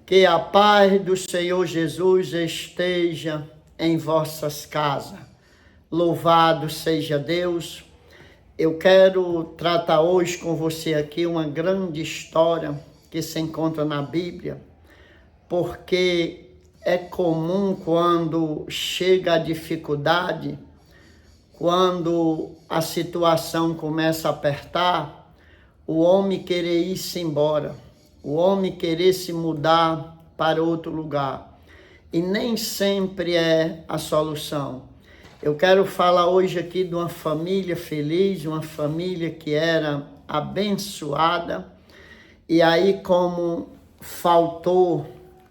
Que a paz do Senhor Jesus esteja em vossas casas. Louvado seja Deus. Eu quero tratar hoje com você aqui uma grande história que se encontra na Bíblia, porque é comum quando chega a dificuldade, quando a situação começa a apertar, o homem querer ir-se embora, o homem querer se mudar para outro lugar. E nem sempre é a solução. Eu quero falar hoje aqui de uma família feliz, uma família que era abençoada. E aí, como faltou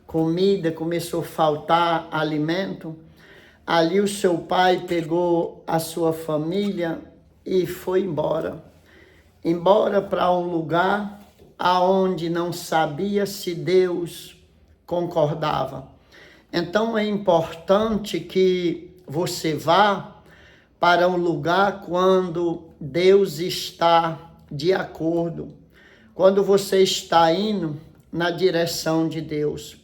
comida, começou a faltar alimento, ali o seu pai pegou a sua família e foi embora. Embora para um lugar aonde não sabia se Deus concordava. Então é importante que você vá para um lugar quando Deus está de acordo, quando você está indo na direção de Deus.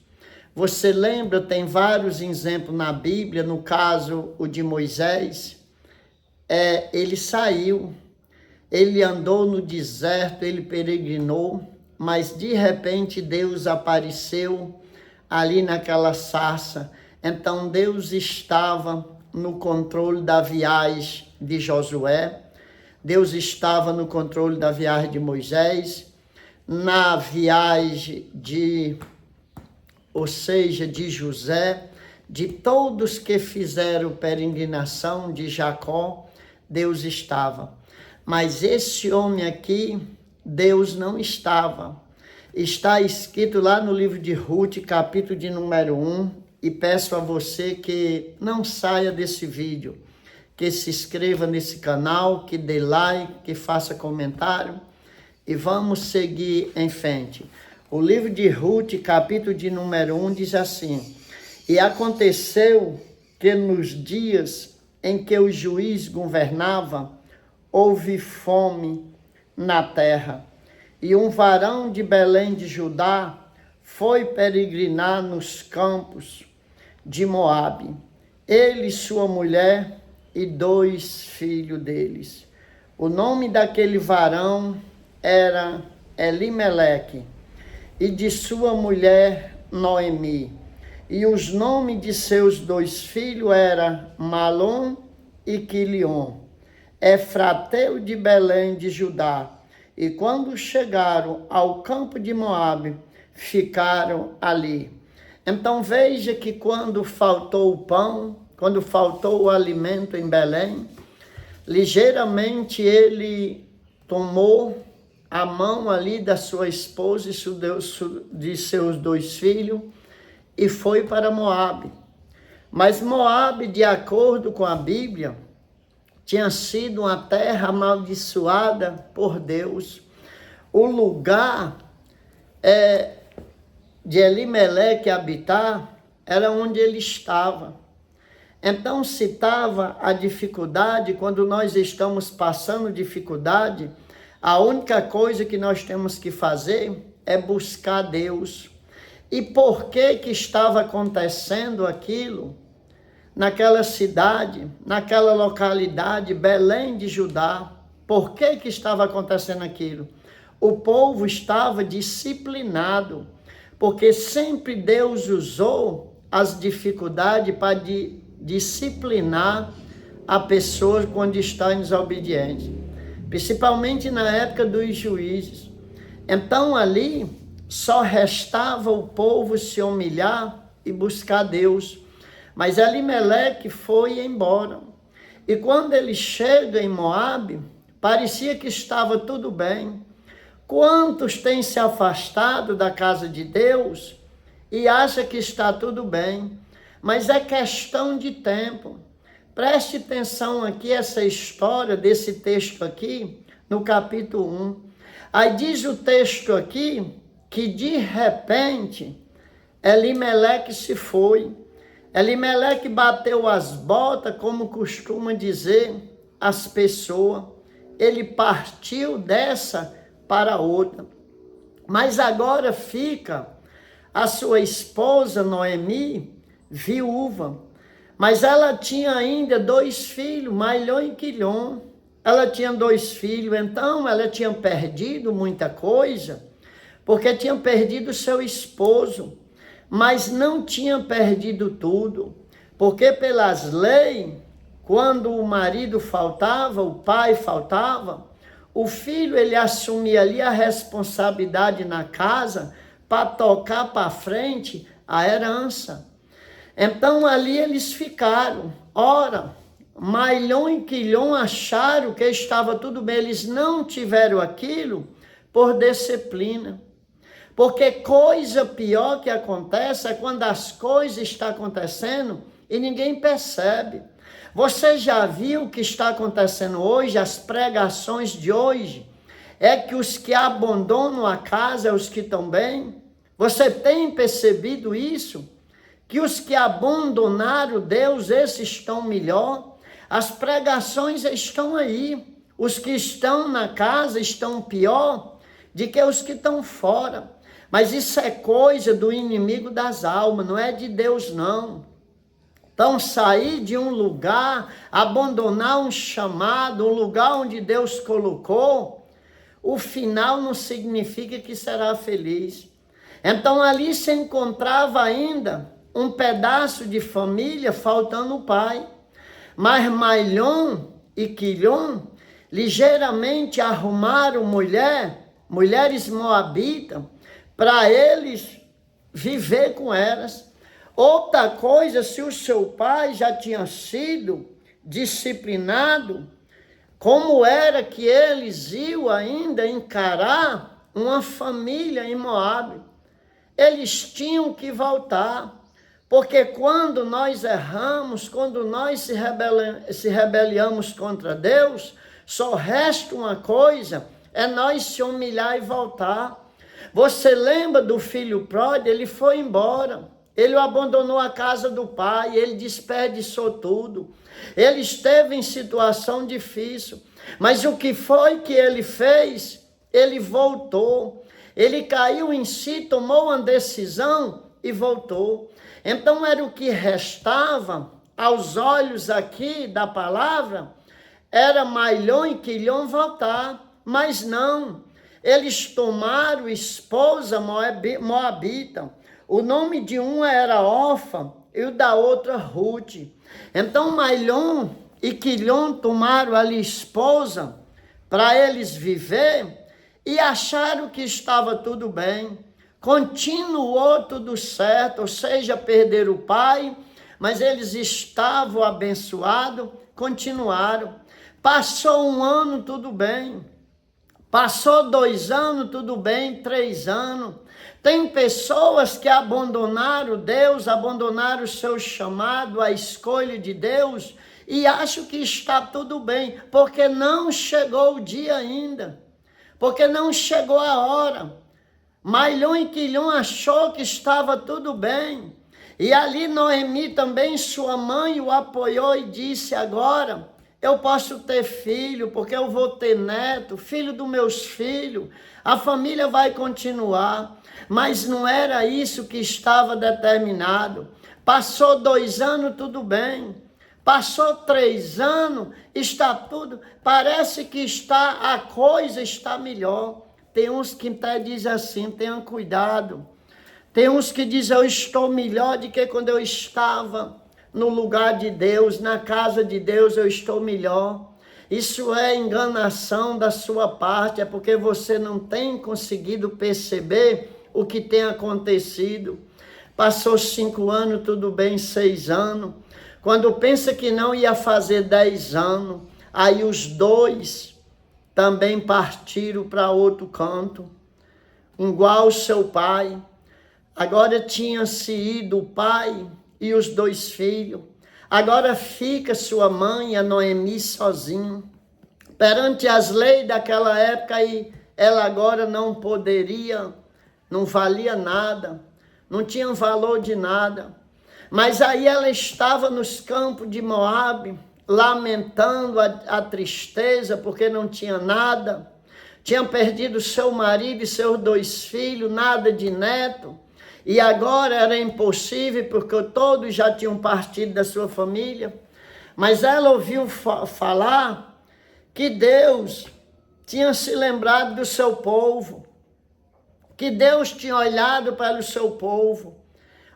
Você lembra, tem vários exemplos na Bíblia, no caso o de Moisés, ele saiu, ele andou no deserto, ele peregrinou, mas de repente Deus apareceu ali naquela sarça. Então Deus estava no controle da viagem de Josué, Deus estava no controle da viagem de Moisés, na viagem de José, de todos que fizeram peregrinação, de Jacó, Deus estava. Mas esse homem aqui, Deus não estava. Está escrito lá no livro de Ruth, capítulo de número 1, e peço a você que não saia desse vídeo, que se inscreva nesse canal, que dê like, que faça comentário, e vamos seguir em frente. O livro de Ruth, capítulo de número 1, diz assim: E aconteceu que nos dias em que o juiz governava, houve fome na terra, e um varão de Belém de Judá foi peregrinar nos campos de Moabe, ele, sua mulher e 2 filhos deles. O nome daquele varão era Elimeleque, e de sua mulher Noemi, e os nomes de seus 2 filhos eram Malom e Quilion, Efrateu de Belém de Judá. E quando chegaram ao campo de Moabe, ficaram ali. Então veja que quando faltou o pão, quando faltou o alimento em Belém, ligeiramente ele tomou a mão ali da sua esposa e de seus 2 filhos e foi para Moabe. Mas Moabe, de acordo com a Bíblia, tinha sido uma terra amaldiçoada por Deus. O lugar de Elimeleque habitar era onde ele estava. Então citava a dificuldade. Quando nós estamos passando dificuldade, a única coisa que nós temos que fazer é buscar Deus. E por que estava acontecendo aquilo? Naquela cidade, naquela localidade, Belém de Judá, por que estava acontecendo aquilo? O povo estava disciplinado, porque sempre Deus usou as dificuldades para disciplinar a pessoa quando está desobediente, principalmente na época dos juízes. Então ali só restava o povo se humilhar e buscar Deus. Mas Elimeleque foi embora. E quando ele chega em Moabe, parecia que estava tudo bem. Quantos têm se afastado da casa de Deus e acham que está tudo bem? Mas é questão de tempo. Preste atenção aqui, essa história desse texto aqui, no capítulo 1. Aí diz o texto aqui que de repente Elimeleque se foi. Elimeleque bateu as botas, como costuma dizer as pessoas. Ele partiu dessa para outra. Mas agora fica a sua esposa Noemi, viúva, mas ela tinha ainda 2 filhos, Mahlon e Quilion. Ela tinha 2 filhos, então ela tinha perdido muita coisa, porque tinha perdido seu esposo, mas não tinha perdido tudo, porque pelas leis, quando o marido faltava, o pai faltava, o filho ele assumia ali a responsabilidade na casa para tocar para frente a herança. Então ali eles ficaram. Ora, Mahlon e Quilion acharam que estava tudo bem, eles não tiveram aquilo por disciplina. Porque coisa pior que acontece é quando as coisas estão acontecendo e ninguém percebe. Você já viu o que está acontecendo hoje, as pregações de hoje? É que os que abandonam a casa é os que estão bem? Você tem percebido isso? Que os que abandonaram Deus, esses estão melhor? As pregações estão aí. Os que estão na casa estão pior do que os que estão fora. Mas isso é coisa do inimigo das almas, não é de Deus não. Então sair de um lugar, abandonar um chamado, um lugar onde Deus colocou, o final não significa que será feliz. Então ali se encontrava ainda um pedaço de família faltando o pai. Mas Mahlon e Quilion ligeiramente arrumaram mulheres moabitas, para eles viver com elas. Outra coisa, se o seu pai já tinha sido disciplinado, como era que eles iam ainda encarar uma família em Moabe? Eles tinham que voltar, porque quando nós erramos, quando nós se rebelamos contra Deus, só resta uma coisa, é nós se humilhar e voltar. Você lembra do filho pródigo? Ele foi embora, ele abandonou a casa do pai, ele desperdiçou tudo, ele esteve em situação difícil, mas o que foi que ele fez? Ele voltou, ele caiu em si, tomou uma decisão e voltou. Então era o que restava aos olhos aqui da palavra, era Mahlon e Quilion voltar, mas não. Eles tomaram esposa moabita. O nome de uma era Orfa e o da outra Ruth. Então Mahlon e Quilion tomaram ali esposa para eles viver e acharam que estava tudo bem. Continuou tudo certo, ou seja, perderam o pai, mas eles estavam abençoados, continuaram. Passou 1 ano, tudo bem. Passou 2 anos, tudo bem, 3 anos. Tem pessoas que abandonaram Deus, abandonaram o seu chamado, a escolha de Deus, e acham que está tudo bem, porque não chegou o dia ainda, porque não chegou a hora. Mahlon e Quilion achou que estava tudo bem, e ali Noemi também, sua mãe, o apoiou e disse: agora eu posso ter filho, porque eu vou ter neto, filho dos meus filhos, a família vai continuar. Mas não era isso que estava determinado. Passou 2 anos, tudo bem. Passou 3 anos, está tudo, parece que a coisa está melhor. Tem uns que até dizem assim, tenham cuidado. Tem uns que dizem, eu estou melhor do que quando eu estava no lugar de Deus, na casa de Deus eu estou melhor. Isso é enganação da sua parte, é porque você não tem conseguido perceber o que tem acontecido. Passou 5 anos, tudo bem, 6 anos. Quando pensa que não ia fazer 10 anos, aí os 2 também partiram para outro canto, igual o seu pai. Agora tinha-se ido o pai e os 2 filhos. Agora fica sua mãe, a Noemi, sozinha. Perante as leis daquela época, e ela agora não poderia, não valia nada, não tinha valor de nada. Mas aí ela estava nos campos de Moabe, lamentando a tristeza, porque não tinha nada. Tinha perdido seu marido e seus 2 filhos, nada de neto. e agora era impossível porque todos já tinham partido da sua família. Mas ela ouviu falar que Deus tinha se lembrado do seu povo, que Deus tinha olhado para o seu povo.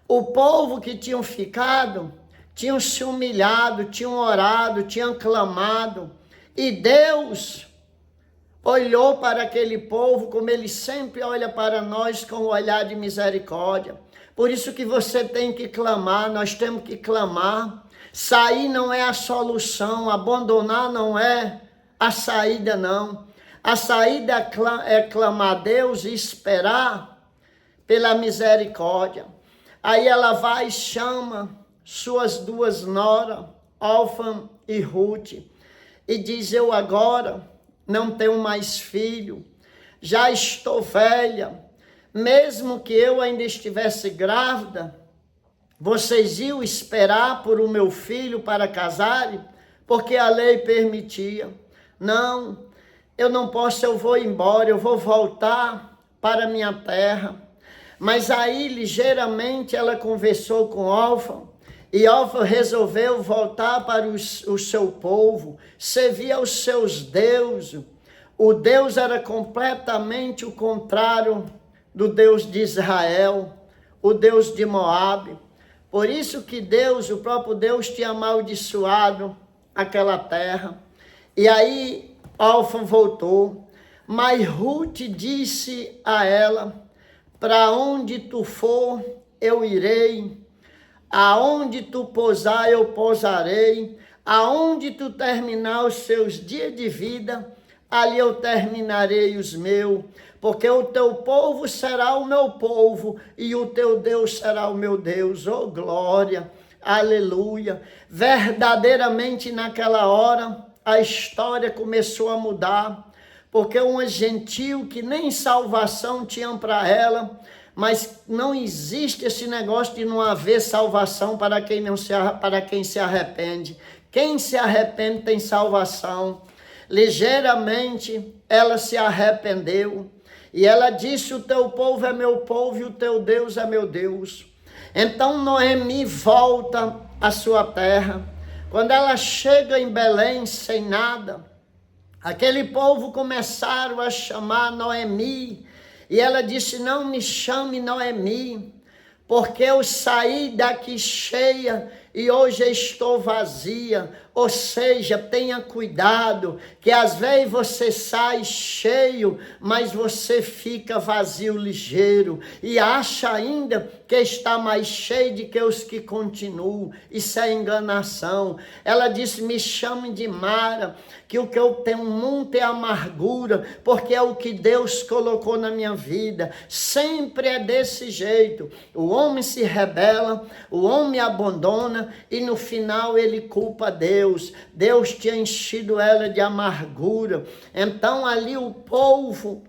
O povo que tinham ficado, tinham se humilhado, tinham orado, tinham clamado, e Deus olhou para aquele povo como Ele sempre olha para nós, com o olhar de misericórdia. Por isso que você tem que clamar, nós temos que clamar. Sair não é a solução, abandonar não é a saída, não. A saída é clamar a Deus e esperar pela misericórdia. Aí ela vai e chama suas duas noras, Orfa e Ruth, e diz: eu agora não tenho mais filho, já estou velha, mesmo que eu ainda estivesse grávida, vocês iam esperar por o meu filho para casarem, porque a lei permitia. Não, eu não posso, eu vou embora, eu vou voltar para minha terra. Mas aí, ligeiramente, ela conversou com Orfa, e Orfa resolveu voltar para o seu povo, servir aos seus deuses. O Deus era completamente o contrário do Deus de Israel, o Deus de Moabe. Por isso que Deus, o próprio Deus, tinha amaldiçoado aquela terra. E aí Orfa voltou, mas Ruth disse a ela: para onde tu for, eu irei. Aonde tu pousar, eu pousarei. Aonde tu terminar os seus dias de vida, ali eu terminarei os meus. Porque o teu povo será o meu povo e o teu Deus será o meu Deus. Oh, glória! Aleluia! Verdadeiramente naquela hora a história começou a mudar. Porque uma gentil que nem salvação tinha para ela, mas não existe esse negócio de não haver salvação para quem se arrepende. Quem se arrepende tem salvação. Ligeiramente ela se arrependeu e ela disse: o teu povo é meu povo e o teu Deus é meu Deus. Então Noemi volta à sua terra. Quando ela chega em Belém sem nada, aquele povo começaram a chamar Noemi, e ela disse: não me chame Noemi, porque eu saí daqui cheia e hoje estou vazia. Ou seja, tenha cuidado, que às vezes você sai cheio, mas você fica vazio ligeiro e acha ainda que está mais cheio do que os que continuam. Isso é enganação. Ela disse: me chame de Mara, que o que eu tenho muito é amargura, porque é o que Deus colocou na minha vida. Sempre é desse jeito. O homem se rebela, o homem abandona e no final ele culpa Deus. Deus tinha enchido ela de amargura. Então ali o povo,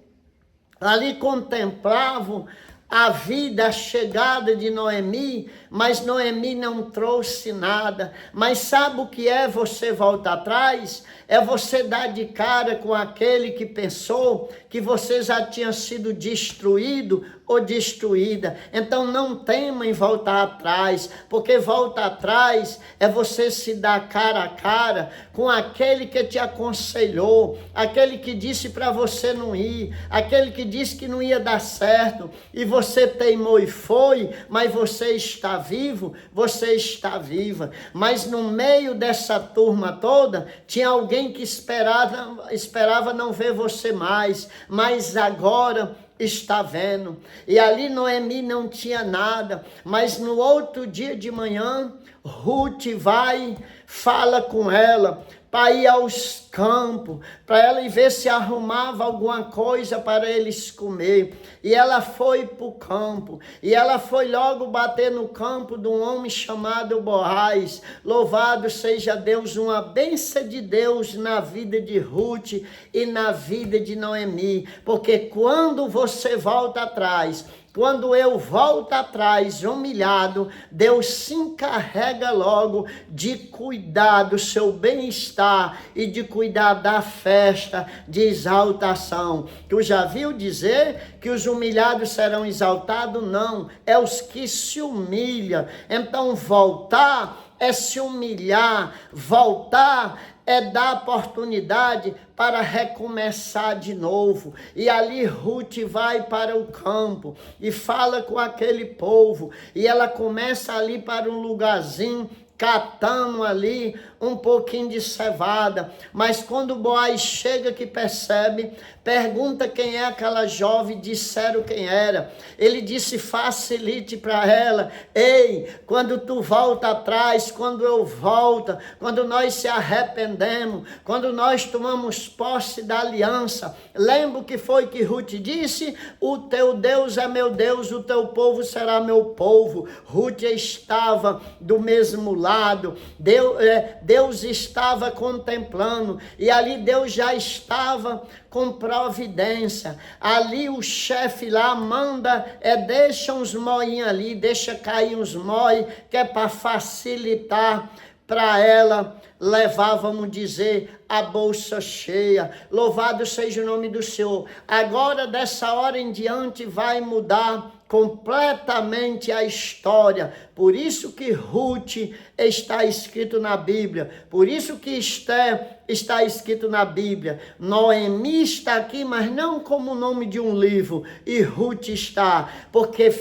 ali contemplavam a vida, a chegada de Noemi, mas Noemi não trouxe nada. Mas sabe o que é você voltar atrás? É você dar de cara com aquele que pensou que você já tinha sido destruído ou destruída. Então não tema em voltar atrás, porque voltar atrás é você se dar cara a cara com aquele que te aconselhou, aquele que disse para você não ir, aquele que disse que não ia dar certo, e você teimou e foi, mas você está vivo, você está viva. Mas no meio dessa turma toda, tinha alguém que esperava não ver você mais, mas agora está vendo. E ali Noemi não tinha nada, mas no outro dia de manhã, Ruth vai, fala com ela, para ir aos campos, para ela ir ver se arrumava alguma coisa para eles comer. E ela foi para o campo, e ela foi logo bater no campo de um homem chamado Boaz. Louvado seja Deus, uma bênção de Deus na vida de Ruth e na vida de Noemi, porque quando você volta atrás, quando eu volto atrás, humilhado, Deus se encarrega logo de cuidar do seu bem-estar e de cuidar da festa de exaltação. Tu já viu dizer que os humilhados serão exaltados? Não, é os que se humilham. Então voltar é se humilhar, voltar é dar oportunidade para recomeçar de novo. E ali Ruth vai para o campo e fala com aquele povo, e ela começa ali para um lugarzinho, catando ali um pouquinho de cevada, mas quando Boaz chega que percebe, pergunta quem é aquela jovem, disseram quem era. Ele disse, facilite para ela, ei, quando tu volta atrás, quando eu volto, quando nós se arrependemos, quando nós tomamos posse da aliança, lembra o que foi que Ruth disse? O teu Deus é meu Deus, o teu povo será meu povo. Ruth estava do mesmo lado, Deus estava contemplando, e ali Deus já estava com providência. Ali o chefe lá manda, deixa uns moinhos ali, deixa cair uns móis, que é para facilitar para ela levar, vamos dizer, a bolsa cheia. Louvado seja o nome do Senhor. Agora, dessa hora em diante, vai mudar completamente a história. Por isso que Ruth está escrito na Bíblia. Por isso que Esther está escrito na Bíblia. Noemi está aqui, mas não como o nome de um livro. E Ruth está, porque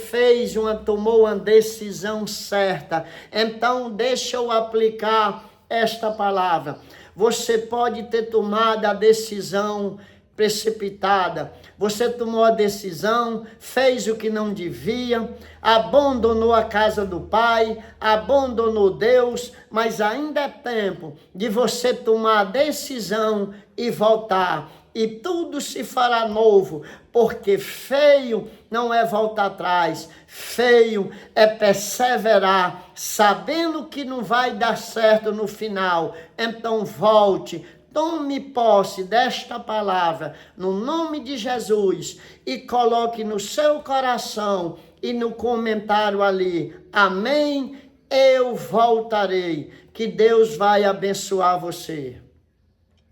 tomou uma decisão certa. Então, deixa eu aplicar esta palavra. Você pode ter tomado a decisão precipitada, você tomou a decisão, fez o que não devia, abandonou a casa do pai, abandonou Deus, mas ainda é tempo de você tomar a decisão e voltar, e tudo se fará novo, porque feio não é voltar atrás, feio é perseverar, sabendo que não vai dar certo no final. Então volte, tome posse desta palavra no nome de Jesus e coloque no seu coração e no comentário ali, amém, eu voltarei. Que Deus vai abençoar você.